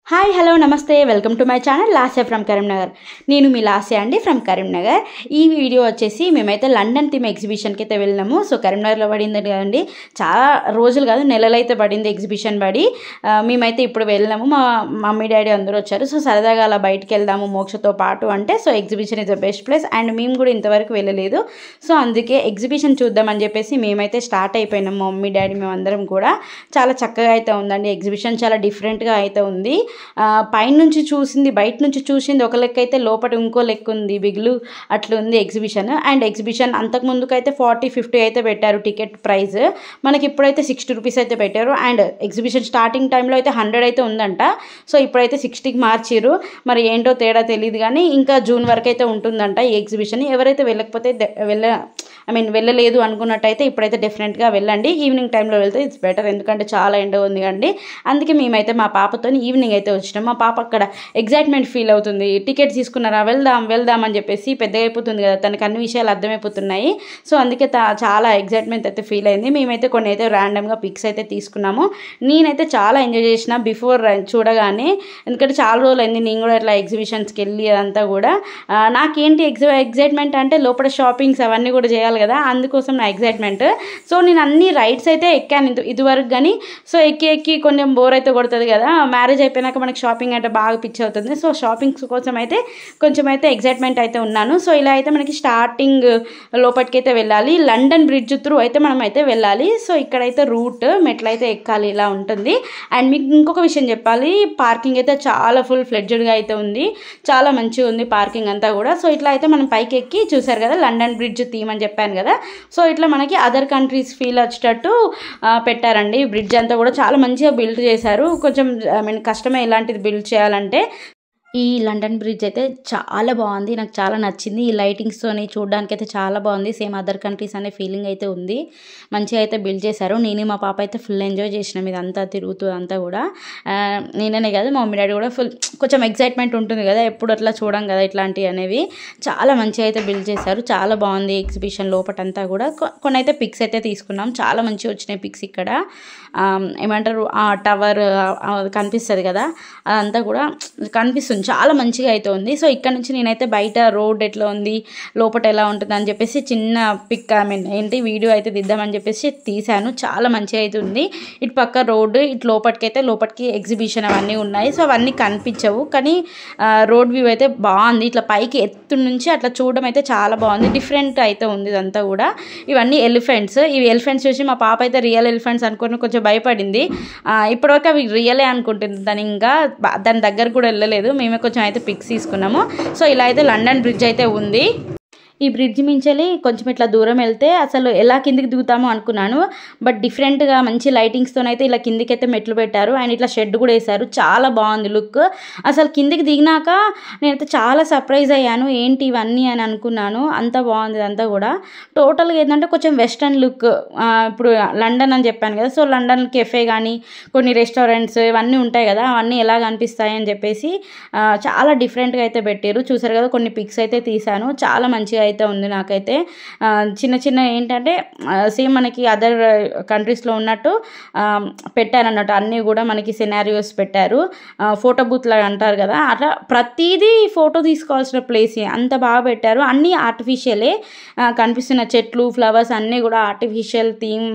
Hi hello నమస్తే welcome to my channel Lasya from Karimnagar. నేను మీ లాస్య అండి ఫ్రమ్ కరీంనగర్. ఈ వీడియో వచ్చేసి మేమైతే లండన్ థీమ్ ఎగ్జిబిషన్కి అయితే వెళ్ళినాము. సో కరీంనగర్లో పడింది కదండి, చాలా రోజులు కాదు నెలలు అయితే పడింది ఎగ్జిబిషన్ పడి. మేమైతే ఇప్పుడు వెళ్ళినాము, మా మమ్మీ డాడీ అందరూ వచ్చారు. సో సరదాగా అలా బయటికి వెళ్దాము మోక్షతో పాటు అంటే, so exhibition is the best place and మేము కూడా ఇంతవరకు వెళ్ళలేదు. సో అందుకే ఎగ్జిబిషన్ చూద్దామని చెప్పేసి మేమైతే స్టార్ట్ అయిపోయినాము. మమ్మీ డాడీ మేమందరం కూడా. చాలా చక్కగా అయితే ఉందండి ఎగ్జిబిషన్, చాలా డిఫరెంట్గా అయితే ఉంది. పైనుంచి చూసింది బయట నుంచి చూసింది ఒక లెక్క అయితే, లోపల ఇంకో లెక్క ఉంది, బిగులు అట్లా ఉంది ఎగ్జిబిషన్. అండ్ ఎగ్జిబిషన్ అంతకు ముందుకైతే 40-50 అయితే పెట్టారు టికెట్ ప్రైస్, మనకి ఇప్పుడైతే 60 రూపీస్ అయితే పెట్టారు. అండ్ ఎగ్జిబిషన్ స్టార్టింగ్ టైంలో అయితే 100 అయితే ఉందంట. సో ఇప్పుడైతే 60కి మార్చిరు, మరి ఏంటో తేడా తెలియదు కానీ ఇంకా జూన్ వరకు అయితే ఉంటుందంట ఈ ఎగ్జిబిషన్. ఎవరైతే వెళ్ళకపోతే వెళ్ళలేదు అనుకున్నట్టయితే ఇప్పుడైతే డెఫినెట్గా వెళ్ళండి. ఈవినింగ్ టైంలో వెళ్తే ఇట్స్ బెటర్, ఎందుకంటే చాలా ఎండ ఉంది కండి. అందుకే మేమైతే మా పాపతో ఈవినింగ్ అయితే వచ్చినాం. మా పాప అక్కడ ఎగ్జైట్మెంట్ ఫీల్ అవుతుంది, టికెట్ తీసుకున్నారా వెళ్దాం అని చెప్పేసి. పెద్దగా అయిపోతుంది కదా, తనకు అన్ని విషయాలు అర్థమైపోతున్నాయి. సో అందుకే చాలా ఎగ్జైట్మెంట్ అయితే ఫీల్ అయింది. మేమైతే కొన్ని అయితే ర్యాండమ్గా పిక్స్ అయితే తీసుకున్నాము. నేనైతే చాలా ఎంజాయ్ చేసిన బిఫోర్ చూడగానే, ఎందుకంటే చాలా రోజులు అయింది నేను కూడా ఇట్లా ఎగ్జిబిషన్స్కి వెళ్ళి అదంతా కూడా. నాకేంటి ఎగ్జైట్మెంట్ అంటే లోపల షాపింగ్స్ అవన్నీ కూడా చేయాలి కదా, అందుకోసం నా ఎగ్జైట్మెంట్. సో నేను అన్ని రైడ్స్ అయితే ఎక్కాను ఇదివరకు కానీ. సో ఎక్కి కొంచెం బోర్ అయితే కొడుతుంది కదా, మ్యారేజ్ అయిపోయినాక మనకి షాపింగ్ అంటే బాగా పిచ్చి అవుతుంది. సో షాపింగ్స్ కోసం అయితే కొంచెం అయితే ఎగ్జైట్మెంట్ అయితే ఉన్నాను. సో ఇలా అయితే మనకి స్టార్టింగ్ లోపలికి అయితే వెళ్ళాలి, లండన్ బ్రిడ్జ్ త్రూ అయితే మనం అయితే వెళ్ళాలి. సో ఇక్కడైతే రూట్ మెట్లయితే ఎక్కాలి, ఇలా ఉంటుంది. అండ్ మీకు ఇంకొక విషయం చెప్పాలి, పార్కింగ్ అయితే చాలా ఫుల్ ఫ్లెడ్జ్డ్గా అయితే ఉంది, చాలా మంచిగా ఉంది పార్కింగ్ అంతా కూడా. సో ఇట్లా అయితే మనం పైకి ఎక్కి చూసారు కదా లండన్ బ్రిడ్జ్ థీమ్ అని చెప్పాను కదా. సో ఇట్లా మనకి అదర్ కంట్రీస్ ఫీల్ వచ్చేటట్టు పెట్టారండి. బ్రిడ్జ్ అంతా కూడా చాలా మంచిగా బిల్డ్ చేశారు. కొంచెం కష్టమే ఇలాంటిది బిల్డ్ చేయాలంటే. ఈ లండన్ బ్రిడ్జ్ అయితే చాలా బాగుంది, నాకు చాలా నచ్చింది. ఈ లైటింగ్స్తోని చూడడానికి అయితే చాలా బాగుంది, సేమ్ అదర్ కంట్రీస్ అనే ఫీలింగ్ అయితే ఉంది. మంచిగా అయితే బిల్డ్ చేశారు. నేను మా పాప అయితే ఫుల్ ఎంజాయ్ చేసినాం ఇదంతా తిరుగుతూ అంతా కూడా. నేననే కాదు మా మమ్మీ డాడీ కూడా ఫుల్ కొంచెం ఎగ్జైట్మెంట్ ఉంటుంది కదా, ఎప్పుడు అట్లా చూడం కదా ఇట్లాంటివి అనేవి. చాలా మంచిగా అయితే బిల్డ్ చేశారు, చాలా బాగుంది ఎగ్జిబిషన్ లోపటంతా కూడా. కొన్ని అయితే పిక్స్ అయితే తీసుకున్నాం, చాలా మంచిగా వచ్చినాయి పిక్స్. ఇక్కడ ఏమంటారు ఆ టవర్ కనిపిస్తుంది కదా, అదంతా కూడా కనిపిస్తుంది, చాలా మంచిగా అయితే ఉంది. సో ఇక్కడ నుంచి నేనైతే బయట రోడ్ ఎట్లా ఉంది, లోపల ఎలా ఉంటుంది అని చెప్పేసి చిన్న పిక్ వీడియో అయితే తీద్దామని చెప్పేసి తీశాను. చాలా మంచిగా అయితే ఉంది. ఇటు పక్క రోడ్డు, ఇటు లోపలికి ఎగ్జిబిషన్ అవన్నీ ఉన్నాయి. సో అవన్నీ కనిపించవు కానీ రోడ్ వ్యూ అయితే బాగుంది. ఇట్లా పైకి ఎత్తు నుంచి అట్లా చూడడం అయితే చాలా బాగుంది, డిఫరెంట్ అయితే ఉంది ఇదంతా కూడా. ఇవన్నీ ఎలిఫెంట్స్, ఇవి ఎలిఫెంట్స్ చూసి మా పాప అయితే రియల్ ఎలిఫెంట్స్ అనుకుని కొంచెం భయపడింది. ఇప్పటివరకు అవి రియలే అనుకుంటుంది దాని, ఇంకా దాని దగ్గర కూడా వెళ్ళలేదు. మేమే కొంచెం అయితే పిక్స్ తీసుకున్నాము. సో ఇలా అయితే లండన్ బ్రిడ్జ్ అయితే ఉంది. ఈ బ్రిడ్జ్ మించాలి కొంచెం ఇట్లా దూరం వెళ్తే అసలు ఎలా కిందికి దిగుతామో అనుకున్నాను, బట్ డిఫరెంట్గా మంచి లైటింగ్స్తోనైతే ఇలా కిందికైతే మెట్లు పెట్టారు. అండ్ ఇట్లా షెడ్ కూడా వేశారు, చాలా బాగుంది లుక్. అసలు కిందికి దిగినాక నేనైతే చాలా సర్ప్రైజ్ అయ్యాను, ఏంటి ఇవన్నీ అని అనుకున్నాను. అంత బాగుంది అంతా కూడా. టోటల్గా ఏంటంటే కొంచెం వెస్టర్న్ లుక్. ఇప్పుడు లండన్ అని చెప్పాను కదా, సో లండన్ కెఫే కానీ కొన్ని రెస్టారెంట్స్ ఇవన్నీ ఉంటాయి కదా, అవన్నీ ఎలా కనిపిస్తాయి అని చెప్పేసి చాలా డిఫరెంట్గా అయితే పెట్టారు. చూసారు కదా, కొన్ని పిక్స్ అయితే తీశాను, చాలా మంచిగా అయితే ఉంది. నాకైతే చిన్న ఏంటంటే సేమ్ మనకి అదర్ కంట్రీస్లో ఉన్నట్టు పెట్టారన్నట్టు, అన్నీ కూడా మనకి సినారియోస్ పెట్టారు. ఫోటో బూత్ లాగా అంటారు కదా, అట్లా ప్రతిదీ ఫోటో తీసుకోవాల్సిన ప్లేస్ అంత బాగా పెట్టారు. అన్నీ ఆర్టిఫిషియలే కనిపిస్తున్న చెట్లు ఫ్లవర్స్ అన్నీ కూడా ఆర్టిఫిషియల్ థీమ్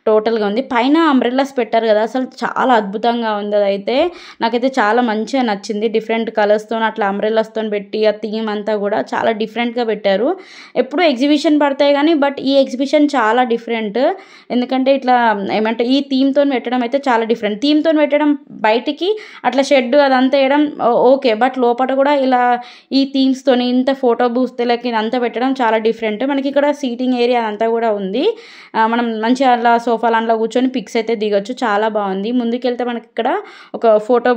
టోటల్గా ఉంది. పైన అంబ్రెల్లాస్ పెట్టారు కదా, అసలు చాలా అద్భుతంగా ఉంది. అదైతే నాకైతే చాలా మంచిగా నచ్చింది. డిఫరెంట్ కలర్స్తో అట్లా అంబ్రెల్లాస్తో పెట్టి ఆ థీమ్ అంతా కూడా చాలా డిఫరెంట్గా పెట్టారు. ఎప్పుడు ఎగ్జిబిషన్ పడతాయి కానీ బట్ ఈ ఎగ్జిబిషన్ చాలా డిఫరెంట్, ఎందుకంటే ఇట్లా ఏమంటే ఈ థీమ్తో పెట్టడం అయితే చాలా డిఫరెంట్. థీమ్తో పెట్టడం బయటికి అట్లా షెడ్ అదంతా వేయడం ఓకే, బట్ లోపల కూడా ఇలా ఈ థీమ్స్తో ఇంత ఫోటో బూత్లకి ఇదంతా పెట్టడం చాలా డిఫరెంట్. మనకి ఇక్కడ సీటింగ్ ఏరియా అదంతా కూడా ఉంది, మనం మంచిగా అలా సోఫాలు అందులో కూర్చొని పిక్స్ అయితే దిగొచ్చు, చాలా బాగుంది. ముందుకెళ్తే మనకి ఇక్కడ ఒక ఫోటో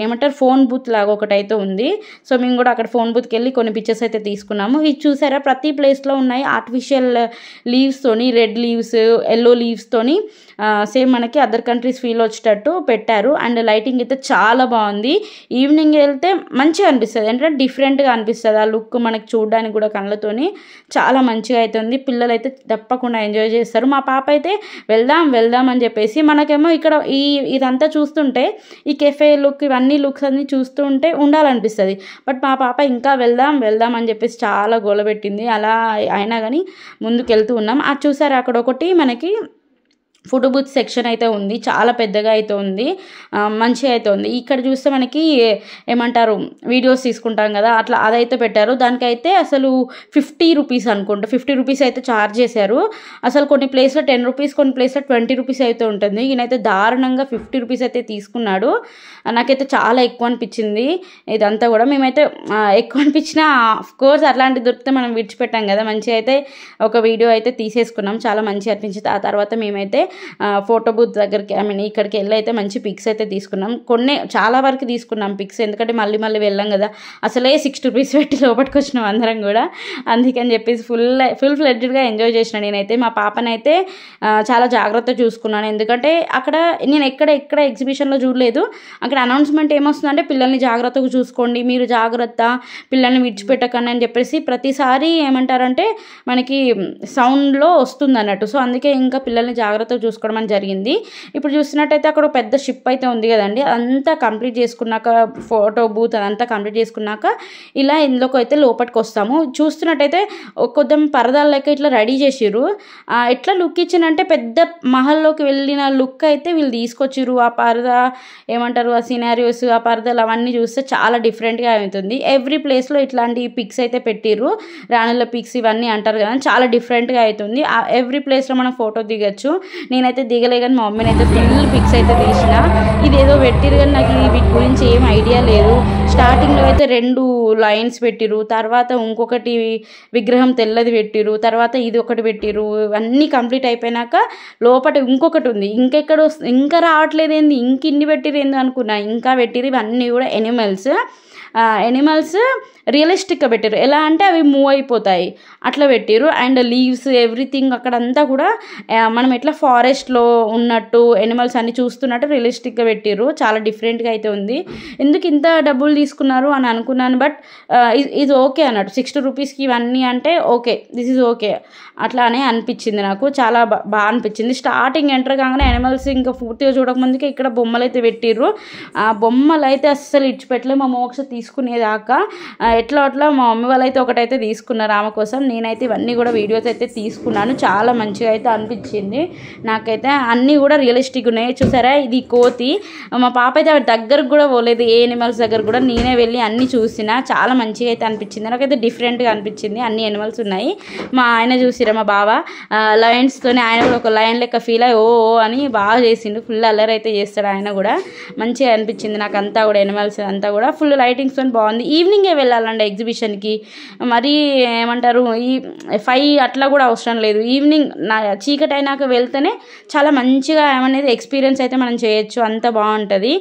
ఏమంటారు ఫోన్ బూత్ లాగా ఒకటి అయితే ఉంది. సో మేము కూడా అక్కడ ఫోన్ బూత్కి వెళ్ళి కొన్ని పిక్చర్స్ అయితే తీసుకున్నాము. ఇది చూసారు చూసారా ప్రతి ప్లేస్లో ఉన్నాయి ఆర్టిఫిషియల్ లీవ్స్తోని, రెడ్ లీవ్స్, ఎల్లో లీవ్స్తోని సేమ్ మనకి అదర్ కంట్రీస్ ఫీల్ వచ్చేటట్టు పెట్టారు. అండ్ లైటింగ్ అయితే చాలా బాగుంది. ఈవినింగ్ వెళ్తే మంచిగా అనిపిస్తుంది, అంటే డిఫరెంట్గా అనిపిస్తుంది ఆ లుక్ మనకి చూడడానికి కూడా కళ్ళతోని చాలా మంచిగా అయితే ఉంది. పిల్లలు అయితే తప్పకుండా ఎంజాయ్ చేస్తారు. మా పాప అయితే వెళ్దాం అని చెప్పేసి, మనకేమో ఇక్కడ ఇదంతా చూస్తుంటే ఈ కెఫే లుక్ ఇవన్నీ లుక్స్ అన్నీ చూస్తూ ఉంటే ఉండాలనిపిస్తుంది. బట్ మా పాప ఇంకా వెళ్దాం అని చెప్పేసి చాలా గోలబెట్టింది. అలా అయినా కానీ ముందుకు వెళ్తూ ఉన్నాం. అది చూసారు అక్కడ ఒకటి మనకి ఫోటో బూత్ సెక్షన్ అయితే ఉంది, చాలా పెద్దగా అయితే ఉంది, మంచిగా అయితే ఉంది. ఇక్కడ చూస్తే మనకి ఏమంటారు వీడియోస్ తీసుకుంటాం కదా, అట్లా అదైతే పెట్టారు. దానికైతే అసలు 50 రూపీస్ అనుకుంటా, 50 రూపీస్ అయితే ఛార్జ్ చేశారు. అసలు కొన్ని ప్లేస్లో 10 రూపీస్, కొన్ని ప్లేస్లో 20 రూపీస్ అయితే ఉంటుంది. ఈయనైతే దారుణంగా 50 రూపీస్ అయితే తీసుకున్నాడు. నాకైతే చాలా ఎక్కువ అనిపించింది ఇదంతా కూడా. మేమైతే ఎక్కువ అనిపించినా ఆఫ్కోర్స్ అట్లాంటివి దొరికితే మనం విడిచిపెట్టాం కదా, మంచిగా అయితే ఒక వీడియో అయితే తీసేసుకున్నాం, చాలా మంచిగా అనిపించింది. ఆ తర్వాత మేమైతే ఫోటో బూత్ దగ్గరికి ఇక్కడికి వెళ్ళి అయితే మంచి పిక్స్ అయితే తీసుకున్నాం. చాలా వరకు తీసుకున్నాం పిక్స్, ఎందుకంటే మళ్ళీ వెళ్ళాం కదా, అసలే 60 రూపీస్ పెట్టి లోపలికి వచ్చినాం అందరం కూడా. అందుకని చెప్పేసి ఫుల్ ఫ్లెడ్జ్డ్గా ఎంజాయ్ చేసిన నేనైతే. మా పాపనైతే చాలా జాగ్రత్త చూసుకున్నాను, ఎందుకంటే అక్కడ నేను ఎక్కడ ఎగ్జిబిషన్లో చూడలేదు. అక్కడ అనౌన్స్మెంట్ ఏమొస్తుందంటే పిల్లల్ని జాగ్రత్తగా చూసుకోండి, మీరు జాగ్రత్త, పిల్లల్ని విడిచిపెట్టకండి అని చెప్పేసి ప్రతిసారి ఏమంటారంటే మనకి సౌండ్లో వస్తుంది అన్నట్టు. సో అందుకే ఇంకా పిల్లల్ని జాగ్రత్తగా చూసుకోవడం అని జరిగింది. ఇప్పుడు చూసినట్టయితే అక్కడ పెద్ద షిప్ అయితే ఉంది కదండి, అదంతా కంప్లీట్ చేసుకున్నాక, ఫోటో బూత్ అదంతా కంప్లీట్ చేసుకున్నాక ఇలా ఇందులోకి అయితే లోపలికి వస్తాము. చూస్తున్నట్టయితే కొంచెం పరదాలు లెక్క ఇట్లా రెడీ చేసిర్రు. ఎట్లా లుక్ ఇచ్చానంటే పెద్ద మహల్లోకి వెళ్ళిన లుక్ అయితే వీళ్ళు తీసుకొచ్చిర్రు. ఆ పరదా ఏమంటారు, ఆ సినారియోస్, ఆ పరదాలు అవన్నీ చూస్తే చాలా డిఫరెంట్గా అవుతుంది. ఎవ్రీ ప్లేస్లో ఇట్లాంటి పిక్స్ అయితే పెట్టిర్రు, రాణుల పిక్స్ ఇవన్నీ అంటారు కదా, చాలా డిఫరెంట్గా అవుతుంది. ఎవ్రీ ప్లేస్లో మనం ఫోటో దిగచ్చు. నేనైతే దిగలే కానీ మా మమ్మీని అయితే ఫుల్ పిక్స్ అయితే తీసిన. ఇదేదో పెట్టిరు కానీ నాకు వీటి గురించి ఏం ఐడియా లేదు. స్టార్టింగ్లో అయితే 2 లైన్స్ పెట్టిరు, తర్వాత ఇంకొకటి విగ్రహం తెల్లది పెట్టిరు, తర్వాత ఇది ఒకటి పెట్టిరు. ఇవన్నీ కంప్లీట్ అయిపోయినాక లోపల ఇంకొకటి ఉంది, ఇంకా రావట్లేదు ఏంది, ఇన్ని పెట్టిరు ఏంది అనుకున్నా, ఇంకా పెట్టిరు. ఇవన్నీ కూడా ఎనిమల్స్ రియలిస్టిక్గా పెట్టారు. ఎలా అంటే అవి మూవ్ అయిపోతాయి అట్లా పెట్టారు. అండ్ లీవ్స్ ఎవ్రీథింగ్ అక్కడంతా కూడా మనం ఎట్లా ఫారెస్ట్లో ఉన్నట్టు ఎనిమల్స్ అన్ని చూస్తున్నట్టు రియలిస్టిక్గా పెట్టారు. చాలా డిఫరెంట్గా అయితే ఉంది. ఎందుకు ఇంత డబ్బులు తీసుకున్నారు అని అనుకున్నాను, బట్ ఇది ఓకే అన్నట్టు. 60 రూపీస్కి ఇవన్నీ అంటే ఓకే, దిస్ ఈజ్ ఓకే అట్లానే అనిపించింది నాకు. చాలా బాగా అనిపించింది. స్టార్టింగ్ ఎంటర్ కాగానే ఎనిమల్స్ ఇంకా పూర్తిగా చూడకముందుకే ఇక్కడ బొమ్మలు అయితే పెట్టిర్రు. ఆ బొమ్మలు అయితే అస్సలు ఇచ్చిపెట్టలే. మా మోక్ష తీసుకునేదాకా ఎట్లా మా మమ్మీ వాళ్ళు అయితే ఒకటైతే తీసుకున్నారు ఆమె కోసం. నేనైతే ఇవన్నీ కూడా వీడియోస్ అయితే తీసుకున్నాను. చాలా మంచిగా అయితే అనిపించింది నాకైతే. అన్నీ కూడా రియలిస్టిక్ ఉన్నాయి. చూసారా, ఇది కోతి. మా పాప అయితే దగ్గరకు కూడా పోలేదు, ఏ ఎనిమల్స్ దగ్గర కూడా. నేనే వెళ్ళి అన్నీ చూసిన. చాలా మంచిగా అయితే అనిపించింది నాకైతే, డిఫరెంట్గా అనిపించింది. అన్ని ఎనిమల్స్ ఉన్నాయి. మా ఆయన చూసిరా, మా బావ లయన్స్తోనే ఆయన కూడా ఒక లయన్ లెక్క ఫీల్ అయ్యి ఓ అని బాగా చేసిండు. ఫుల్ అల్లరి అయితే చేస్తాడు ఆయన కూడా. మంచిగా అనిపించింది నాకు అంతా కూడా. ఎనిమల్స్ అంతా కూడా ఫుల్ లైటింగ్స్తో బాగుంది. ఈవినింగే వెళ్ళాలండి ఎగ్జిబిషన్కి. మరి ఏమంటారు, ఈ 5 అట్లా కూడా అవసరం లేదు. ఈవినింగ్ చీకటి అయినాక వెళ్తేనే చాలా మంచిగా ఏమనేది ఎక్స్పీరియన్స్ అయితే మనం చేయొచ్చు. అంత బాగుంటుంది.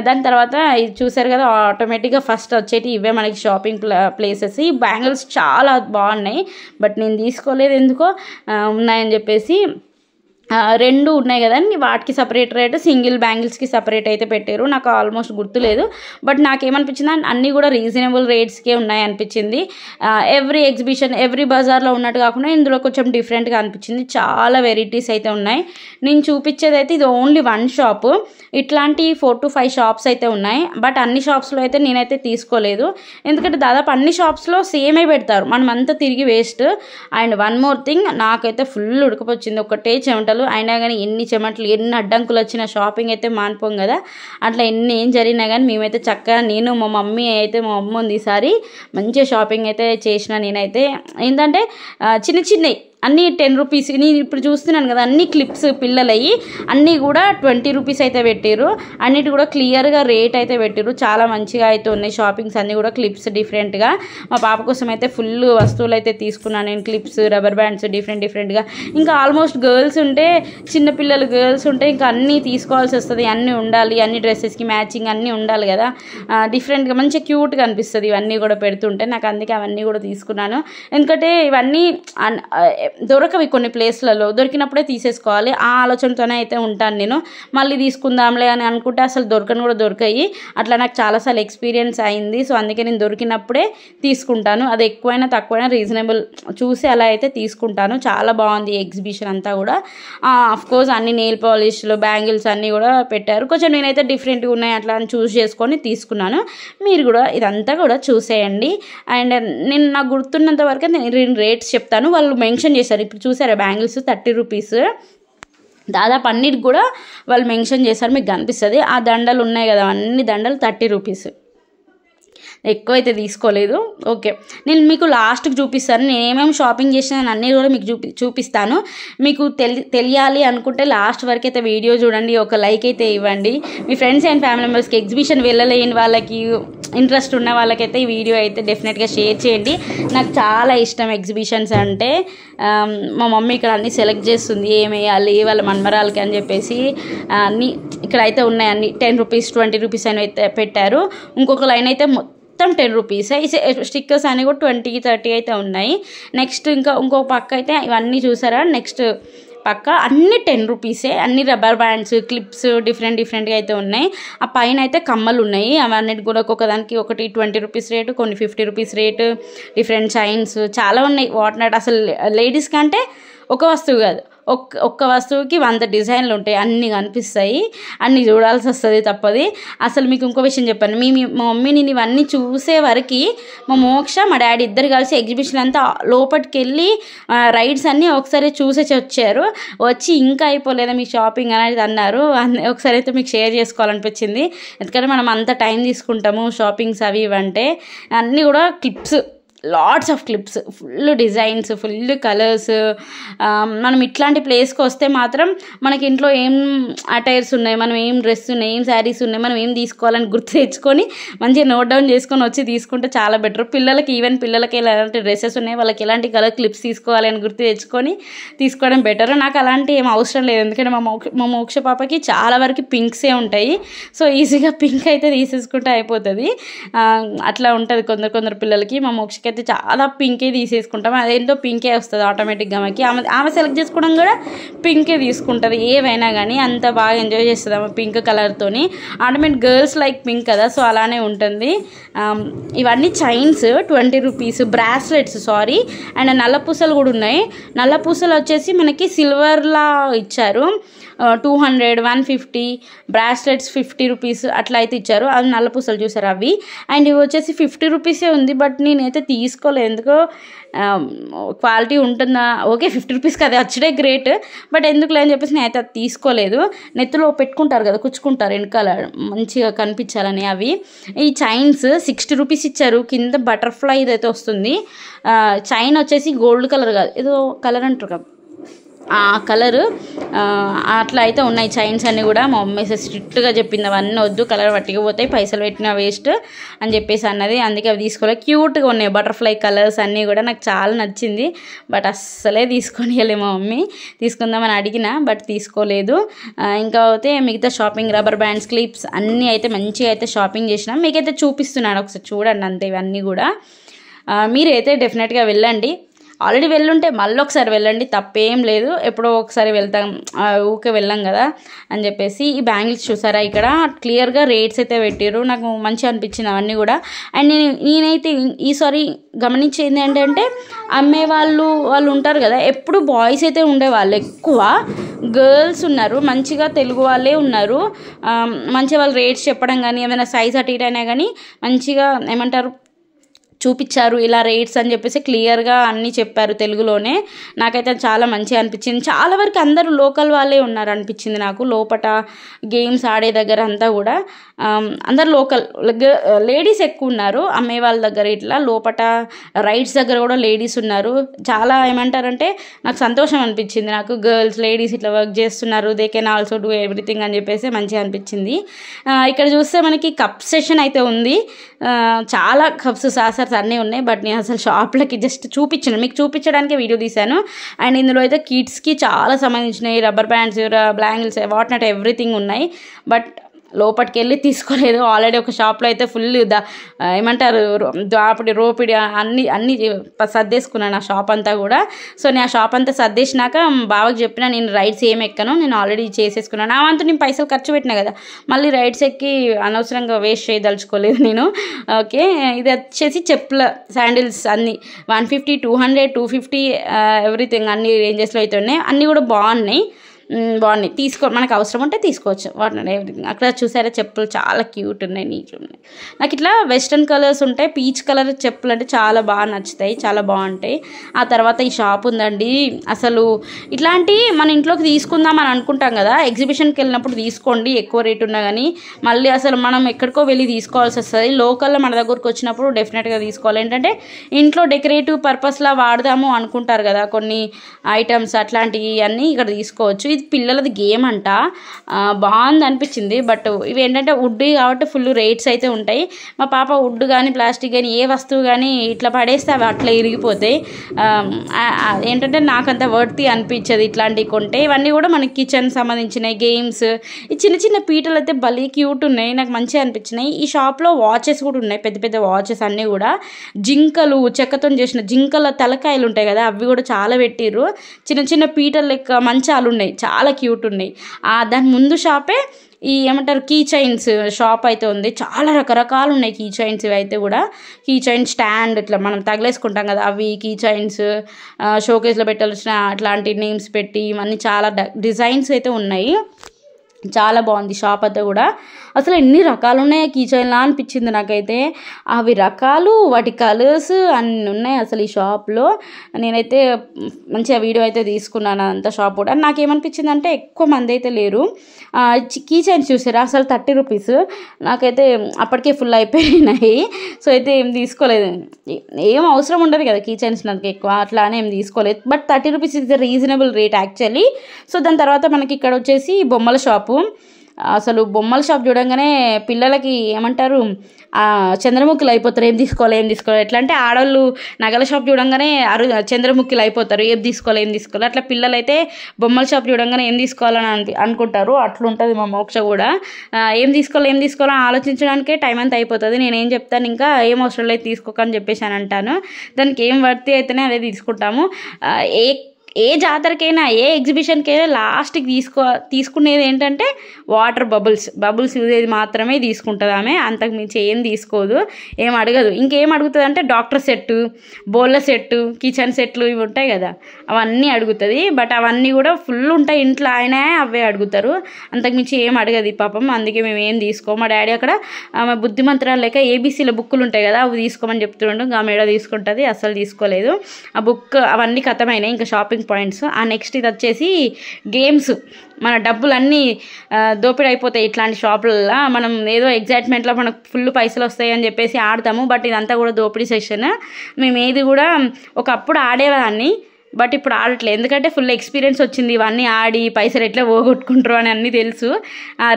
దాని తర్వాత ఇది చూసారు కదా, ఆటోమేటిక్గా ఫస్ట్ వచ్చేటి ఇవే మనకి షాపింగ్ ప్లేసెస్. ఈ బ్యాంగిల్స్ చాలా బాగున్నాయి, బట్ నేను తీసుకోలేదు ఎందుకో, ఉన్నాయని చెప్పేసి. 2 ఉన్నాయి కదండి, వాటికి సపరేట్ రేట్, సింగిల్ బ్యాంగిల్స్కి సపరేట్ అయితే పెట్టారు. నాకు ఆల్మోస్ట్ గుర్తులేదు, బట్ నాకేమనిపించింది అన్నీ కూడా రీజనబుల్ రేట్స్కే ఉన్నాయి అనిపించింది. ఎవ్రీ ఎగ్జిబిషన్, ఎవ్రీ బజార్లో ఉన్నట్టు కాకుండా ఇందులో కొంచెం డిఫరెంట్గా అనిపించింది. చాలా వెరైటీస్ అయితే ఉన్నాయి. నేను చూపించేది అయితే ఇది ఓన్లీ 1 షాప్. ఇట్లాంటి 4 to 5 షాప్స్ అయితే ఉన్నాయి, బట్ అన్ని షాప్స్లో అయితే నేనైతే తీసుకోలేదు. ఎందుకంటే దాదాపు అన్ని షాప్స్లో సేమే పెడతారు, మనం అంతా తిరిగి వేస్ట్. అండ్ 1 more థింగ్, నాకైతే ఫుల్ ఉడకపోచ్చింది, ఒకటే చెమటలు. అయినా కానీ ఎన్ని చెమటలు, ఎన్ని అడ్డంకులు వచ్చినా షాపింగ్ అయితే మానిపోం కదా. అట్లా ఏం జరిగినా కానీ మేమైతే చక్కగా, నేను మా మమ్మీ ఉంది ఈసారి మంచిగా షాపింగ్ అయితే చేసిన. నేనైతే ఏంటంటే చిన్న అన్నీ 10 రూపీస్. నేను ఇప్పుడు చూస్తున్నాను కదా అన్ని క్లిప్స్ పిల్లలయ్యి అన్నీ కూడా 20 రూపీస్ అయితే పెట్టారు. అన్నిటి కూడా క్లియర్గా రేట్ అయితే పెట్టారు. చాలా మంచిగా అయితే ఉన్నాయి షాపింగ్స్ అన్నీ కూడా. క్లిప్స్ డిఫరెంట్గా మా పాప కోసం అయితే ఫుల్ వస్తువులు అయితే తీసుకున్నాను నేను. క్లిప్స్, రబ్బర్ బ్యాండ్స్ డిఫరెంట్గా. ఇంకా ఆల్మోస్ట్ గర్ల్స్ ఉంటే, చిన్నపిల్లలు గర్ల్స్ ఉంటే ఇంకా అన్నీ తీసుకోవాల్సి వస్తుంది. అన్నీ ఉండాలి, అన్ని డ్రెస్సెస్కి మ్యాచింగ్ అన్నీ ఉండాలి కదా. డిఫరెంట్గా మంచిగా క్యూట్గా అనిపిస్తుంది ఇవన్నీ కూడా పెడుతుంటే. నాకు అందుకే అవన్నీ కూడా తీసుకున్నాను. ఎందుకంటే ఇవన్నీ దొరకవి కొన్ని ప్లేస్లలో, దొరికినప్పుడే తీసేసుకోవాలి ఆ ఆలోచనతోనే అయితే ఉంటాను నేను. మళ్ళీ తీసుకుందాంలే అని అనుకుంటే అసలు దొరకాయి. అట్లా నాకు చాలాసార్లు ఎక్స్పీరియన్స్ అయింది. సో అందుకే నేను దొరికినప్పుడే తీసుకుంటాను. అది ఎక్కువైనా తక్కువైనా రీజనబుల్ చూసి అలా అయితే తీసుకుంటాను. చాలా బాగుంది ఎగ్జిబిషన్ అంతా కూడా. అఫ్కోర్స్ అన్ని నెయిల్ పాలిష్లు, బ్యాంగిల్స్ అన్నీ కూడా పెట్టారు. కొంచెం నేనైతే డిఫరెంట్గా ఉన్నాయి అట్లా అని చూస్ చేసుకొని తీసుకున్నాను. మీరు కూడా ఇదంతా కూడా చూసేయండి. అండ్ నేను నాకు గుర్తున్నంత వరకు నేను రేట్స్ చెప్తాను. వాళ్ళు మెన్షన్ చేశారు. ఇప్పుడు చూసారా బ్యాంగిల్స్ 30 రూపీస్. దాదాపు అన్నిటికి కూడా వాళ్ళు మెన్షన్ చేశారు, మీకు కనిపిస్తుంది. ఆ దండలు ఉన్నాయి కదా, అన్ని దండలు 30 రూపీస్. ఎక్కువ అయితే తీసుకోలేదు. ఓకే, నేను మీకు లాస్ట్కి చూపిస్తాను నేను ఏమేమి షాపింగ్ చేసినా అన్నీ కూడా మీకు చూపిస్తాను. మీకు తెలియాలి అనుకుంటే లాస్ట్ వరకు అయితే వీడియో చూడండి, ఒక లైక్ అయితే ఇవ్వండి. మీ ఫ్రెండ్స్ అండ్ ఫ్యామిలీ మెంబర్స్కి, ఎగ్జిబిషన్ వెళ్ళలేని వాళ్ళకి, ఇంట్రెస్ట్ ఉన్న వాళ్ళకైతే ఈ వీడియో అయితే డెఫినెట్గా షేర్ చేయండి. నాకు చాలా ఇష్టం ఎగ్జిబిషన్స్ అంటే. మా మమ్మీ ఇక్కడ అన్నీ సెలెక్ట్ చేస్తుంది ఏమి వేయాలి వాళ్ళ మన్మరాలకి అని చెప్పేసి. అన్నీ ఇక్కడైతే ఉన్నాయి, అన్ని 10 రూపీస్ 20 రూపీస్ అని అయితే పెట్టారు. ఇంకొక లైన్ అయితే మొత్తం 10 రూపీస్. స్టిక్కర్స్ అన్నీ కూడా 20, 30 అయితే ఉన్నాయి. నెక్స్ట్ ఇంకో పక్క అయితే ఇవన్నీ చూసారా, నెక్స్ట్ పక్క అన్ని 10 రూపీసే. అన్ని రబ్బర్ బ్యాండ్స్, క్లిప్స్ డిఫరెంట్గా అయితే ఉన్నాయి. ఆ పైన అయితే కమ్మలు ఉన్నాయి. అవన్నిటి కూడా ఒక్కొక్కదానికి ఒకటి 20 రూపీస్ రేటు, కొన్ని 50 రూపీస్ రేటు. డిఫరెంట్ చైన్స్ చాలా ఉన్నాయి. వాట్నాట్ అసలు లేడీస్ కంటే ఒక వస్తువు కాదు, ఒక్క వస్తువుకి 100 డిజైన్లు ఉంటాయి. అన్నీ కనిపిస్తాయి, అన్నీ చూడాల్సి వస్తుంది తప్పది. అసలు మీకు ఇంకో విషయం చెప్పాను, మా మమ్మీ నేను ఇవన్నీ చూసే వరకు మా మోక్ష, మా డాడీ ఇద్దరు కలిసి ఎగ్జిబిషన్ అంతా లోపలికి వెళ్ళి రైడ్స్ అన్నీ ఒకసారి చూసేసి వచ్చారు. వచ్చి ఇంకా అయిపోలేదా మీ షాపింగ్ అనేది అన్నారు. ఒకసారి అయితే మీకు షేర్ చేసుకోవాలనిపించింది. ఎందుకంటే మనం అంత టైం తీసుకుంటాము షాపింగ్స్ అవి ఇవంటే. అన్నీ కూడా clips, lots of clips, full designs, full colours. మనం ఇట్లాంటి ప్లేస్కి వస్తే మాత్రం మనకి ఇంట్లో ఏం అటైర్స్ ఉన్నాయి, మనం ఏం డ్రెస్ ఉన్నాయి, ఏం శారీస్ ఉన్నాయి, మనం ఏం తీసుకోవాలని గుర్తు తెచ్చుకొని మంచిగా నోట్ డౌన్ చేసుకొని వచ్చి తీసుకుంటే చాలా బెటర్. ఈవెన్ పిల్లలకి ఎలాంటి డ్రెస్సెస్ ఉన్నాయి, వాళ్ళకి ఎలాంటి కలర్ క్లిప్స్ తీసుకోవాలి అని గుర్తు తెచ్చుకొని తీసుకోవడం బెటర్. నాకు అలాంటి ఏం అవసరం లేదు, ఎందుకంటే మా మోక్ష పాపకి చాలా వరకు పింక్సే ఉంటాయి. సో ఈజీగా పింక్ అయితే తీసేసుకుంటే అయిపోతుంది. అట్లా ఉంటుంది కొందరు పిల్లలకి. మా మోక్షకి అయితే చాలా పింకే తీసేసుకుంటాం. అదేంటో పింకే వస్తుంది ఆటోమేటిక్గా. ఆమె సెలెక్ట్ చేసుకోవడం కూడా పింకే తీసుకుంటుంది ఏవైనా కానీ. అంత బాగా ఎంజాయ్ చేస్తుంది ఆమె పింక్ కలర్తోని. ఆటోమేటిక్ గర్ల్స్ లైక్ పింక్ కదా, సో అలానే ఉంటుంది. ఇవన్నీ చైన్స్ 20 రూపీస్, బ్రాస్లెట్స్ అండ్ నల్ల పూసలు కూడా ఉన్నాయి. నల్ల పూసలు వచ్చేసి మనకి సిల్వర్లా ఇచ్చారు. 200, 150. బ్రాస్లెట్స్ 50 రూపీస్ అట్లా అయితే ఇచ్చారు. అవి నల్ల పూసలు చూసారు అవి. అండ్ ఇవి వచ్చేసి 50 రూపీసే ఉంది, బట్ నేనైతే తీసుకోలేదు. ఎందుకో క్వాలిటీ ఉంటుందా, ఓకే 50 రూపీస్కి అది వచ్చడే గ్రేట్, బట్ ఎందుకు లేదని చెప్పేసి నేనైతే అది తీసుకోలేదు. నెత్తులో పెట్టుకుంటారు కదా, కుచ్చుకుంటారు వెనకాల మంచిగా కనిపించాలని. అవి ఈ చైన్స్ 60 రూపీస్ ఇచ్చారు. కింద బటర్ఫ్లై ఇదైతే వస్తుంది. చైన్ వచ్చేసి గోల్డ్ కలర్ కాదు, ఏదో కలర్ అంటారు కదా, ఆ కలరు అట్లా అయితే ఉన్నాయి చైన్స్ అన్నీ కూడా. మా మమ్మీ స్ట్రిక్ట్గా చెప్పింది అవన్నీ వద్దు, కలర్ పట్టుకుపోతాయి, పైసలు పెట్టినా వేస్ట్ అని చెప్పేసి అన్నది. అందుకే అవి తీసుకోలేదు. క్యూట్గా ఉన్నాయి బటర్ఫ్లై కలర్స్ అన్నీ కూడా, నాకు చాలా నచ్చింది. బట్ అస్సలే తీసుకొని వెళ్ళి మా మమ్మీ తీసుకుందామని అడిగిన, బట్ తీసుకోలేదు. ఇంకా అయితే మిగతా షాపింగ్, రబ్బర్ బ్యాండ్స్, క్లిప్స్ అన్నీ అయితే మంచిగా అయితే షాపింగ్ చేసినాం. మీకైతే చూపిస్తున్నాను, ఒకసారి చూడండి అంతే. ఇవన్నీ కూడా మీరైతే డెఫినెట్గా వెళ్ళండి. ఆల్రెడీ వెళ్ళుంటే మళ్ళీ ఒకసారి వెళ్ళండి, తప్పేం లేదు. ఎప్పుడో ఒకసారి వెళ్తాం, ఊకే వెళ్ళాం కదా అని చెప్పేసి. ఈ బ్యాంగిల్స్ చూసారా, ఇక్కడ క్లియర్గా రేట్స్ అయితే పెట్టారు. నాకు మంచిగా అనిపించింది అవన్నీ కూడా. అండ్ నేనైతే ఈసారి గమనించేది ఏంటంటే, అమ్మే వాళ్ళు ఉంటారు కదా, ఎప్పుడు బాయ్స్ అయితే ఉండేవాళ్ళు, ఎక్కువ గర్ల్స్ ఉన్నారు, మంచిగా తెలుగు వాళ్ళే ఉన్నారు. మంచిగా వాళ్ళు రేట్స్ చెప్పడం కానీ, ఏమైనా సైజ్ అటు ఇటు అయినా కానీ మంచిగా ఏమంటారు చూపించారు, ఇలా రేట్స్ అని చెప్పేసి క్లియర్గా అన్నీ చెప్పారు తెలుగులోనే. నాకైతే చాలా మంచిగా అనిపించింది. చాలా వరకు అందరూ లోకల్ వాళ్ళే ఉన్నారు అనిపించింది నాకు. లోపట గేమ్స్ ఆడే దగ్గర అంతా కూడా అందరు లోకల్ లేడీస్ ఎక్కువ ఉన్నారు అమ్మే వాళ్ళ దగ్గర. ఇట్లా లోపట రైడ్స్ దగ్గర కూడా లేడీస్ ఉన్నారు. చాలా ఏమంటారంటే నాకు సంతోషం అనిపించింది. నాకు గర్ల్స్ లేడీస్ ఇట్లా వర్క్ చేస్తున్నారు, they can also do everything అని చెప్పేసి మంచిగా అనిపించింది. ఇక్కడ చూస్తే మనకి కప్ సెషన్ అయితే ఉంది. చాలా కప్స్ సాసర్స్ అన్నీ ఉన్నాయి. బట్ నేను అసలు షాప్లకి జస్ట్ చూపించాను, మీకు చూపించడానికే వీడియో తీశాను. అండ్ ఇందులో అయితే కిడ్స్కి చాలా సంబంధించినవి rubber bands, bangles, what not everything ఉన్నాయి. బట్ లోపలికి వెళ్ళి తీసుకోలేదు. ఆల్రెడీ ఒక షాప్లో అయితే ఫుల్ ఏమంటారు దాపిడి రోపిడి అన్నీ సర్దేసుకున్నాను ఆ షాప్ అంతా కూడా. సో నేను ఆ షాప్ అంతా సర్దేసినాక బావకి చెప్పిన నేను రైడ్స్ ఏమి ఎక్కను, నేను ఆల్రెడీ చేసేసుకున్నాను. నా వంతు నేను పైసలు ఖర్చు పెట్టినా కదా, మళ్ళీ రైడ్స్ ఎక్కి అనవసరంగా వేస్ట్ చేయదలుచుకోలేదు నేను. ఓకే, ఇది వచ్చేసి చెప్పుల శాండిల్స్ అన్నీ 150, 200, 250 ఎవ్రీథింగ్ అన్ని రేంజెస్లో అయితే ఉన్నాయి. అన్నీ కూడా బాగున్నాయి. మనకు అవసరం ఉంటే తీసుకోవచ్చు. ఎవ్రీథింగ్ అక్కడ చూసారా చెప్పులు చాలా క్యూట్ ఉన్నాయి, నీట్గా ఉన్నాయి. నాకు ఇట్లా వెస్ట్రన్ కలర్స్ ఉంటాయి, పీచ్ కలర్ చెప్పులు అంటే చాలా బాగా నచ్చుతాయి, చాలా బాగుంటాయి. ఆ తర్వాత ఈ షాప్ ఉందండి. అసలు ఇట్లాంటి మన ఇంట్లోకి తీసుకుందాం అని అనుకుంటాం కదా, ఎగ్జిబిషన్కి వెళ్ళినప్పుడు తీసుకోండి ఎక్కువ రేట్ ఉన్నా కానీ. మళ్ళీ అసలు మనం ఎక్కడికో వెళ్ళి తీసుకోవాల్సి వస్తుంది. లోకల్లో మన దగ్గరకు వచ్చినప్పుడు డెఫినెట్గా తీసుకోవాలి. ఏంటంటే ఇంట్లో డెకరేటివ్ పర్పస్లా వాడదాము అనుకుంటారు కదా కొన్ని ఐటమ్స్, అట్లాంటివి అన్నీ ఇక్కడ తీసుకోవచ్చు. ఇది పిల్లలది గేమ్ అంట, బాగుంది అనిపించింది. బట్ ఇవి ఏంటంటే వుడ్ కాబట్టి ఫుల్ రేట్స్ అయితే ఉంటాయి. మా పాప వుడ్ కానీ ప్లాస్టిక్ కానీ ఏ వస్తువు కానీ ఇట్లా పడేస్తే అవి అట్లా ఇరిగిపోతాయి. ఏంటంటే నాకంత వర్తి అనిపించదు ఇట్లాంటివి కొంటే. ఇవన్నీ కూడా మనకి కిచెన్ సంబంధించినవి గేమ్స్. ఈ చిన్న చిన్న పీటలు అయితే భలే క్యూట్ ఉన్నాయి, నాకు మంచిగా అనిపించినాయి. ఈ షాప్లో వాచెస్ కూడా ఉన్నాయి, పెద్ద పెద్ద వాచెస్ అన్నీ కూడా. జింకలు, చెక్కతో చేసిన జింకల తలకాయలు ఉంటాయి కదా, అవి కూడా చాలా పెట్టిర్రు. చిన్న చిన్న పీటలు లెక్క మంచాలు ఉన్నాయి, చాలా క్యూట్ ఉన్నాయి. దాని ముందు షాపే ఈ ఏమంటారు కీ చైన్స్ షాప్ అయితే ఉంది. చాలా రకరకాలు ఉన్నాయి కీ చైన్స్. ఇవి అయితే కూడా కీ చైన్ స్టాండ్ ఇట్లా మనం తగిలేసుకుంటాం కదా, అవి కీ చైన్స్ షోకేస్లో పెట్టాల్సిన అట్లాంటి నేమ్స్ పెట్టి ఇవన్నీ చాలా డిజైన్స్ అయితే ఉన్నాయి. చాలా బాగుంది షాప్ అంతా కూడా. అసలు ఎన్ని రకాలు ఉన్నాయి కీ చైన్లా అనిపించింది నాకైతే. అవి రకాలు, వాటి కలర్స్ అన్నీ ఉన్నాయి అసలు ఈ షాప్లో. నేనైతే మంచిగా వీడియో అయితే తీసుకున్నాను అంత షాప్ కూడా. నాకేమనిపించింది అంటే ఎక్కువ మంది అయితే లేరు. కీ చైన్స్ చూసారా అసలు 30 రూపీస్. నాకైతే అప్పటికే ఫుల్ అయిపోయినాయి. సో అయితే ఏం తీసుకోలేదు, ఏం అవసరం ఉండదు కదా కీ చైన్స్ నాకు ఎక్కువ, అట్లానే ఏం తీసుకోలేదు. But 30 rupees is the reasonable rate actually. So దాని తర్వాత మనకి ఇక్కడ వచ్చేసి బొమ్మల షాపు. అసలు బొమ్మల షాప్ చూడంగానే పిల్లలకి ఏమంటారు చంద్రముఖిలు అయిపోతారు, ఏం తీసుకోవాలి. ఎట్లా అంటే ఆడవాళ్ళు నగల షాప్ చూడంగానే చంద్రముఖిలు అయిపోతారు, ఏం తీసుకోవాలి. అట్లా పిల్లలు అయితే బొమ్మల షాప్ చూడంగానే ఏం తీసుకోవాలని అనుకుంటారు. అట్లుంటుంది మా మోక్ష కూడా. ఏం తీసుకోవాలని ఆలోచించడానికే టైం అంతా అయిపోతుంది. నేనేం చెప్తాను, ఇంకా ఏం అవసరం లేదు తీసుకోకని చెప్పేసి అని అంటాను. దానికి ఏం వర్తి అయితేనే అదే తీసుకుంటాము. ఏ జాతరకైనా ఏ ఎగ్జిబిషన్కైనా లాస్ట్కి తీసుకునేది ఏంటంటే వాటర్ బబుల్స్ యూజేజ్ మాత్రమే తీసుకుంటుంది ఆమె, అంతకు మించి ఏం తీసుకోదు, ఏం అడగదు. ఇంకేం అడుగుతుంది అంటే డాక్టర్ సెట్టు, బోళ్ళ సెట్టు, కిచెన్ సెట్లు ఇవి ఉంటాయి కదా అవన్నీ అడుగుతుంది. బట్ అవన్నీ కూడా ఫుల్ ఉంటాయి ఇంట్లో, ఆయన అవే అడుగుతారు, అంతకు మించి ఏం అడగదు పాపం. అందుకే మేము ఏం తీసుకో. మా డాడీ అక్కడ ఆమె బుద్ధిమంతరాలు లేక ఏబీసీల బుక్కులు ఉంటాయి కదా అవి తీసుకోమని చెప్తుండు, ఆ మేడ తీసుకుంటుంది, అస్సలు తీసుకోలేదు. ఆ బుక్ అవన్నీ ఖతమైనాయి, ఇంకా షాపింగ్ పాయింట్స్. నెక్స్ట్ ఇది వచ్చేసి గేమ్స్. మన డబ్బులన్నీ దోపిడీ అయిపోతాయి ఇట్లాంటి షాపులలో. మనం ఏదో ఎగ్జైట్మెంట్లో మనకు ఫుల్ పైసలు వస్తాయి అని చెప్పేసి ఆడతాము, బట్ ఇదంతా కూడా దోపిడీ సెక్షన్. మేము ఏది కూడా ఒకప్పుడు ఆడేదాన్ని, బట్ ఇప్పుడు ఆడట్లేదు, ఎందుకంటే ఫుల్ ఎక్స్పీరియన్స్ వచ్చింది. ఇవన్నీ ఆడి పైసలు ఎట్లా పోగొట్టుకుంటారు అని అన్నీ తెలుసు.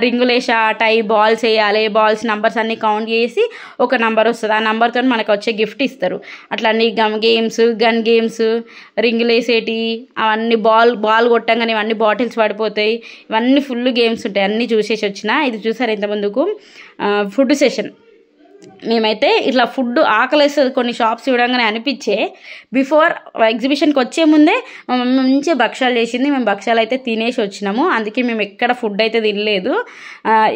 రింగులేసి ఆటాయి, బాల్స్ వేయాలి, బాల్స్ నెంబర్స్ అన్నీ కౌంట్ చేసి ఒక నెంబర్ వస్తుంది, ఆ నెంబర్తో మనకు వచ్చే గిఫ్ట్ ఇస్తారు. అట్లా అన్ని గన్ గేమ్స్, రింగులేసేటి, అవన్నీ బాల్ కొట్టంగానే ఇవన్నీ బాటిల్స్ పడిపోతాయి, ఇవన్నీ ఫుల్ గేమ్స్ ఉంటాయి. అన్నీ చూసేసి వచ్చిన. ఇది చూసారు ఇంతకుముందుకు ఫుడ్ సెషన్. మేమైతే ఇట్లా ఫుడ్ ఆకలేస్తుంది కొన్ని షాప్స్ చూడంగానే అనిపించే. బిఫోర్ ఎగ్జిబిషన్కి వచ్చే ముందే మంచిగా భక్షాలు చేసింది, మేము భక్షాలు అయితే తినేసి వచ్చినాము. అందుకే మేము ఎక్కడ ఫుడ్ అయితే తినలేదు.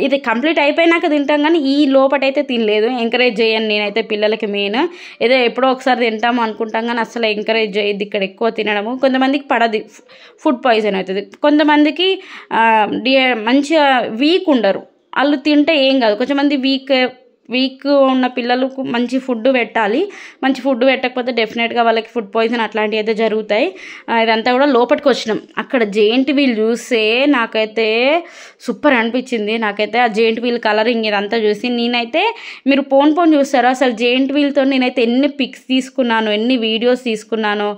ఇది కంప్లీట్ అయిపోయినాక తింటాం కానీ ఈ లోపటైతే తినలేదు. ఎంకరేజ్ చేయను నేనైతే పిల్లలకి. మెయిన్ ఏదో ఎప్పుడో ఒకసారి తింటాము అనుకుంటాం కానీ అసలు ఎంకరేజ్ చేయద్దు ఇక్కడ ఎక్కువ తినడము. కొంతమందికి పడదు, ఫుడ్ పాయిజన్ అవుతుంది. కొంతమందికి మంచిగా వీక్ ఉండరు, వాళ్ళు తింటే ఏం కాదు. కొంతమంది వీక్ వీక్ ఉన్న పిల్లలకు మంచి ఫుడ్ పెట్టాలి. మంచి ఫుడ్ పెట్టకపోతే డెఫినెట్గా వాళ్ళకి ఫుడ్ పాయిజన్ అట్లాంటివి అయితే జరుగుతాయి. ఇదంతా కూడా లోపలికి వచ్చినాం. అక్కడ జెయింట్ వీల్ చూస్తే నాకైతే సూపర్ అనిపించింది. నాకైతే ఆ జెయింట్ వీల్ కలరింగ్ ఇదంతా చూసి నేనైతే మీరు పోన్ చూస్తారో అసలు జెయింట్ వీల్తో నేనైతే ఎన్ని పిక్స్ తీసుకున్నాను, ఎన్ని వీడియోస్ తీసుకున్నాను,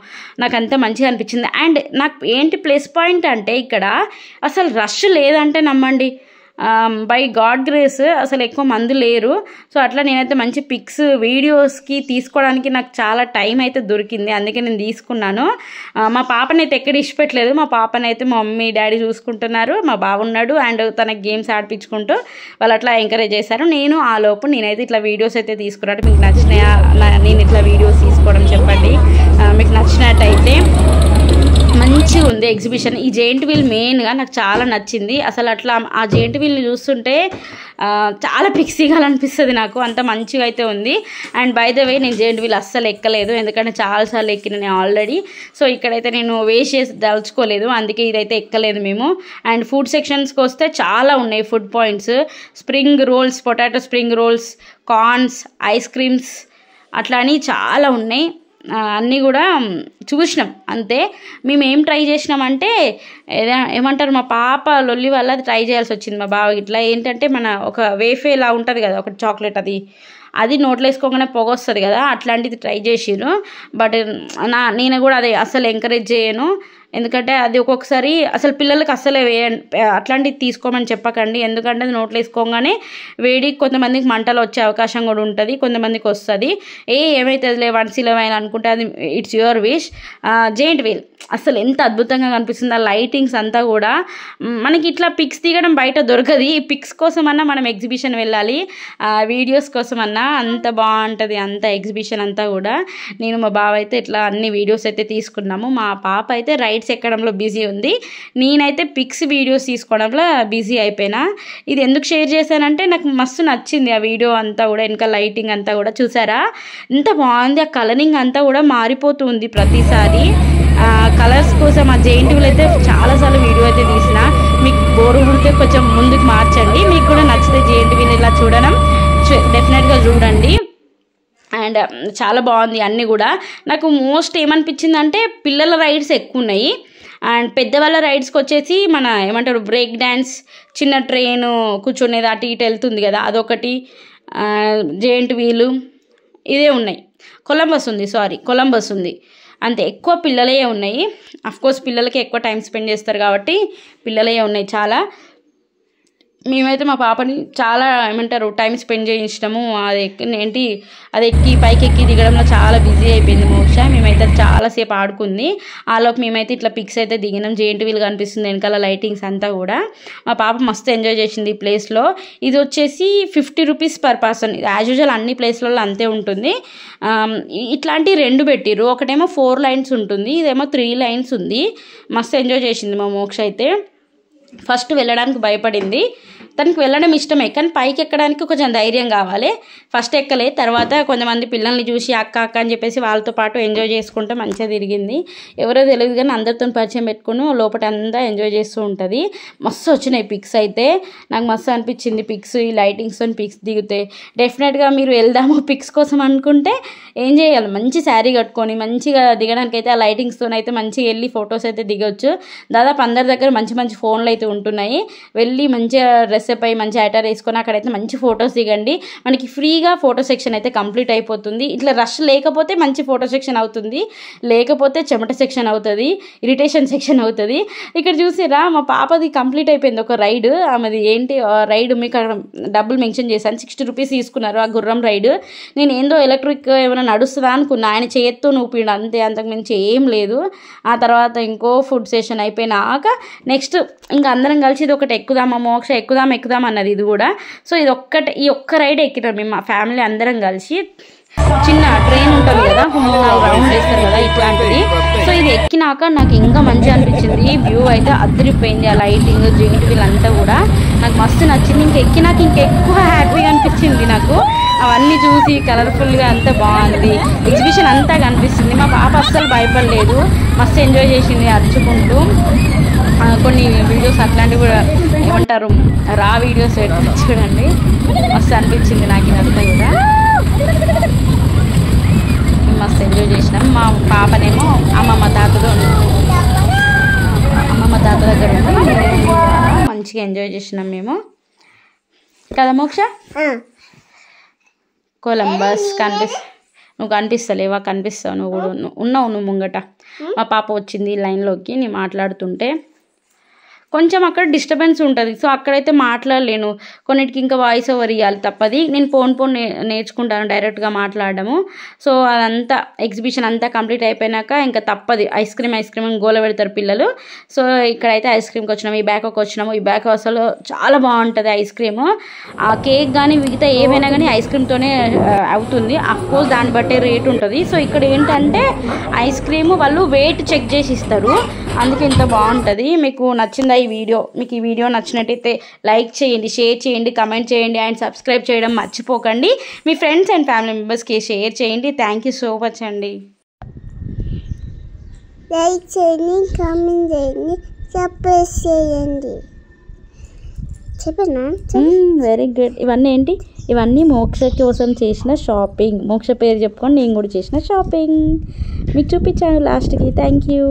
నాకు అంత మంచిగా అనిపించింది. అండ్ నాకు ఏంటి ప్లస్ పాయింట్ అంటే ఇక్కడ అసలు రష్ లేదంటే నమ్మండి. బై గాడ్ గ్రేస్ అసలు ఎక్కువ మంది లేరు. సో అట్లా నేనైతే మంచి పిక్స్ వీడియోస్కి తీసుకోవడానికి నాకు చాలా టైం అయితే దొరికింది. అందుకే నేను తీసుకున్నాను. మా పాపనైతే ఎక్కడ ఇష్టపెట్టలేదు. మా పాపనైతే మా మమ్మీ డాడీ చూసుకుంటున్నారు, మా బావున్నాడు అండ్ తనకి గేమ్స్ ఆడిపించుకుంటూ వాళ్ళు అట్లా ఎంకరేజ్ చేశారు. నేను ఆ లోపు నేనైతే ఇట్లా వీడియోస్ అయితే తీసుకున్నాను. మీకు నచ్చినాయా నేను ఇట్లా వీడియోస్ తీసుకోవడం చెప్పండి. మీకు నచ్చినట్టయితే మంచిగా ఉంది ఎగ్జిబిషన్. ఈ జెయింట్ వీల్ మెయిన్గా నాకు చాలా నచ్చింది. అసలు అట్లా ఆ జెయింట్ వీల్ని చూస్తుంటే చాలా పిక్స్ తీయాలనిపిస్తుంది నాకు, అంత మంచిగా అయితే ఉంది. అండ్ బై ద వే నేను జెయింట్ వీల్ అస్సలు ఎక్కలేదు, ఎందుకంటే చాలాసార్లు ఎక్కిన నేను ఆల్రెడీ. సో ఇక్కడైతే నేను వేస్ట్ చేసి దలుచుకోలేదు, అందుకే ఇదైతే ఎక్కలేదు మేము. అండ్ ఫుడ్ సెక్షన్స్కి వస్తే చాలా ఉన్నాయి food points. Spring rolls, potato spring rolls, corns, ice creams అట్లా అని చాలా ఉన్నాయి. అన్నీ కూడా చూసినాం. అంతే మేము ఏం ట్రై చేసినామంటే ఏమంటారు మా పాప లొల్లి వల్ల అది ట్రై చేయాల్సి వచ్చింది. మా బావ ఇట్లా ఏంటంటే మన ఒక వేఫే ఇలా ఉంటుంది కదా, ఒక చాక్లెట్ అది నోట్లో వేసుకోగానే పొగ వస్తుంది కదా, అట్లాంటిది ట్రై చేసిరు. బట్ నేను కూడా అది అసలు ఎంకరేజ్ చేయను. ఎందుకంటే అది ఒక్కొక్కసారి అసలు పిల్లలకి అస్సలే అట్లాంటివి తీసుకోమని చెప్పకండి. ఎందుకంటే అది నోట్లో వేసుకోగానే వేడి కొంతమందికి మంటలు వచ్చే అవకాశం కూడా ఉంటుంది, కొంతమందికి వస్తుంది. ఏమవుతుందిలే వన్స్ ఇలా అనుకుంటే అది it's your wish. Giant wheel అసలు ఎంత అద్భుతంగా కనిపిస్తుంది. ఆ లైటింగ్స్ అంతా కూడా మనకి ఇట్లా పిక్స్ తీయడం బయట దొరకదు. ఈ పిక్స్ కోసమన్నా మనం ఎగ్జిబిషన్ వెళ్ళాలి, వీడియోస్ కోసమన్నా. అంత బాగుంటుంది అంత ఎగ్జిబిషన్ అంతా కూడా. నేను మా బావ అయితే ఇట్లా అన్ని వీడియోస్ అయితే తీసుకున్నాము. మా పాప అయితే రైడ్స్ ఎక్కడంలో బిజీ ఉంది, నేనైతే పిక్స్ వీడియోస్ తీసుకోవడంలో బిజీ అయిపోయినా. ఇది ఎందుకు షేర్ చేశానంటే నాకు మస్తు నచ్చింది ఆ వీడియో అంతా కూడా. ఇంకా లైటింగ్ అంతా కూడా చూసారా ఎంత బాగుంది. ఆ కలరింగ్ అంతా కూడా మారిపోతుంది ప్రతిసారి. కలర్స్ కోసం ఆ జెయింట్ వీల్ అయితే చాలాసార్లు వీడియో అయితే తీసిన. మీకు బోరు కొడితే కొంచెం ముందుకు మార్చండి. మీకు కూడా నచ్చితే జెయింట్ వీల్ ఇలా చూడడం డెఫినెట్గా చూడండి. అండ్ చాలా బాగుంది అన్నీ కూడా. నాకు మోస్ట్ ఏమనిపించిందంటే పిల్లల రైడ్స్ ఎక్కువ ఉన్నాయి. అండ్ పెద్దవాళ్ళ రైడ్స్కి వచ్చేసి మన ఏమంటారు బ్రేక్ డ్యాన్స్, చిన్న ట్రైన్ కూర్చునేది అటు ఇటు వెళ్తుంది కదా అదొకటి, జెయింట్ వీలు ఇదే ఉన్నాయి. కొలంబస్ ఉంది అంతే. ఎక్కువ పిల్లలే ఉన్నాయి. అఫ్కోర్స్ పిల్లలకి ఎక్కువ టైం స్పెండ్ చేస్తారు కాబట్టి పిల్లలే ఉన్నాయి చాలా. మేమైతే మా పాపని చాలా ఏమంటారు టైం స్పెండ్ చేయించడము, అది ఎక్కి పైకి ఎక్కి దిగడంలో చాలా బిజీ అయిపోయింది మోక్ష. మేమైతే చాలాసేపు ఆడుకుంది. ఆలోపు మేమైతే ఇట్లా పిక్స్ అయితే దిగినాం. జెయింట్ వీల్ కనిపిస్తుంది వెనకాల లైటింగ్స్ అంతా కూడా. మా పాప మస్తు ఎంజాయ్ చేసింది ఈ ప్లేస్లో. ఇది వచ్చేసి 50 rupees per person. As usual అన్ని ప్లేస్లలో అంతే ఉంటుంది. ఇట్లాంటి 2 పెట్టిర్రు. ఒకటేమో 4 లైన్స్ ఉంటుంది, ఇదేమో 3 లైన్స్ ఉంది. మస్తు ఎంజాయ్ చేసింది మా మోక్ష అయితే. ఫస్ట్ వెళ్ళడానికి భయపడింది, తనకి వెళ్ళడం ఇష్టమే కానీ పైకి ఎక్కడానికి కొంచెం ధైర్యం కావాలి. ఫస్ట్ ఎక్కలే, తర్వాత కొంతమంది పిల్లల్ని చూసి అక్క అని చెప్పేసి వాళ్ళతో పాటు ఎంజాయ్ చేసుకుంటూ మంచిగా తిరిగింది. ఎవరో తెలియదు కానీ అందరితో పరిచయం పెట్టుకుని లోపల అంతా ఎంజాయ్ చేస్తూ ఉంటుంది. మస్తు వచ్చినాయి పిక్స్ అయితే, నాకు మస్తు అనిపించింది పిక్స్. ఈ లైటింగ్స్తో పిక్స్ దిగితే డెఫినెట్గా మీరు వెళ్దాము పిక్స్ కోసం అనుకుంటే ఏం చేయాలి, మంచి శారీ కట్టుకొని మంచిగా దిగడానికి అయితే ఆ లైటింగ్స్తో అయితే మంచిగా వెళ్ళి ఫొటోస్ అయితే దిగొచ్చు. దాదాపు అందరి దగ్గర మంచి మంచి ఫోన్లు అయితే ఉంటున్నాయి. వెళ్ళి మంచిగా డ్రెస్ అయి మంచి ఐటర్ వేసుకొని అక్కడైతే మంచి ఫొటోస్ దిగండి. మనకి ఫ్రీగా ఫోటో సెక్షన్ అయితే కంప్లీట్ అయిపోతుంది. ఇట్లా రష్ లేకపోతే మంచి ఫోటో సెక్షన్ అవుతుంది, లేకపోతే చెమట సెక్షన్ అవుతుంది, ఇరిటేషన్ సెక్షన్ అవుతుంది. ఇక్కడ చూసిరా మా పాపది కంప్లీట్ అయిపోయింది ఒక రైడ్. ఆమెది ఏంటి రైడ్ మీకు అక్కడ డబ్బులు మెన్షన్ చేశాను, 60 రూపీస్ తీసుకున్నారు ఆ గుర్రం రైడ్. నేను ఏందో ఎలక్ట్రిక్ ఏమైనా నడుస్తుందా అనుకున్నా, ఆయన చేత్తో నూపిడు అంతే, అంతకుమించి ఏం లేదు. ఆ తర్వాత ఇంకో ఫుడ్ సెషన్ అయిపోయినాక నెక్స్ట్ ఇంకా అందరం కలిసి ఇది ఒకటి ఎక్కుదామా మోక్ష ఎక్కుదాం అన్నది ఇది కూడా. సో ఇది ఈ ఒక్క రైడ్ ఎక్కినాం మేము మా ఫ్యామిలీ అందరం కలిసి. చిన్న ట్రైన్ ఉంటుంది కదా, 4 రౌండ్ వేస్తారు కదా ఇట్లాంటిది. సో ఇది ఎక్కినాక నాకు ఇంకా మంచిగా అనిపించింది. వ్యూ అయితే అదిరిపోయింది. ఆ లైటింగ్ జెయింట్ వీల్ అంతా కూడా నాకు మస్తు నచ్చింది. ఎక్కినాక ఇంకెక్కువ హ్యాపీగా అనిపించింది నాకు. అవన్నీ చూసి కలర్ఫుల్గా అంతా బాగుంది, ఎగ్జిబిషన్ అంతా కనిపిస్తుంది. మా పాప అస్సలు భయపడలేదు, మస్తు ఎంజాయ్ చేసింది అరుచుకుంటూ. కొన్ని వీడియోస్ అట్లాంటివి కూడా ఏమంటారు రా వీడియోస్ చూడండి, మస్తు అనిపించింది నాకు ఇదంతా కూడా. మస్తు ఎంజాయ్ చేసినాం. మా పాపనేమో అమ్మమ్మ తాత దగ్గర ఉండి మంచిగా ఎంజాయ్ చేసినాం మేము కదా మోక్ష. కొలంబస్ నువ్వు కనిపిస్తలేవా? కనిపిస్తావు నువ్వు కూడా, ఉన్నావు నువ్వు ముంగట. మా పాప వచ్చింది లైన్లోకి, నేను మాట్లాడుతుంటే కొంచెం అక్కడ డిస్టర్బెన్స్ ఉంటుంది. సో అక్కడైతే మాట్లాడలేను, కొన్నిటికి ఇంకా వాయిస్ ఓవర్ ఇవ్వాలి తప్పది. నేను ఫోన్ నేర్చుకుంటాను డైరెక్ట్గా మాట్లాడడము. సో అదంతా ఎగ్జిబిషన్ అంతా కంప్లీట్ అయిపోయినాక ఇంకా తప్పది, ఐస్ క్రీమ్ గోల పెడతారు పిల్లలు. సో ఇక్కడైతే ఐస్ క్రీమ్కి వచ్చినాము, ఈ బ్యాగ్కి వచ్చినాము. ఈ బ్యాగ్ అసలు చాలా బాగుంటుంది ఐస్ క్రీము. ఆ కేక్ కానీ మిగతా ఏమైనా కానీ ఐస్ క్రీమ్తోనే అవుతుంది. అఫ్కోర్స్ దాన్ని బట్టే రేట్ ఉంటుంది. సో ఇక్కడ ఏంటంటే ఐస్ క్రీము వాళ్ళు వెయిట్ చెక్ చేసి ఇస్తారు, అందుకే ఇంత బాగుంటుంది. మీకు నచ్చిందా ఈ వీడియో? మీకు ఈ వీడియో నచ్చినట్టయితే లైక్ చేయండి, షేర్ చేయండి, కమెంట్ చేయండి అండ్ సబ్స్క్రైబ్ చేయడం మర్చిపోకండి. మీ ఫ్రెండ్స్ అండ్ ఫ్యామిలీ మెంబర్స్కి షేర్ చేయండి. థ్యాంక్ యూ సో మచ్ అండి. లైక్ చేయండి, కామెంట్ చేయండి, సబ్స్క్రైబ్ చేయండి. చెప్పనా? Very good. ఇవన్నీ ఏంటి? ఇవన్నీ మోక్ష కోసం చేసిన షాపింగ్. మోక్ష పేరు చెప్పుకొని నేను కూడా చేసిన షాపింగ్ మీకు చూపించాను లాస్ట్కి. Thank you.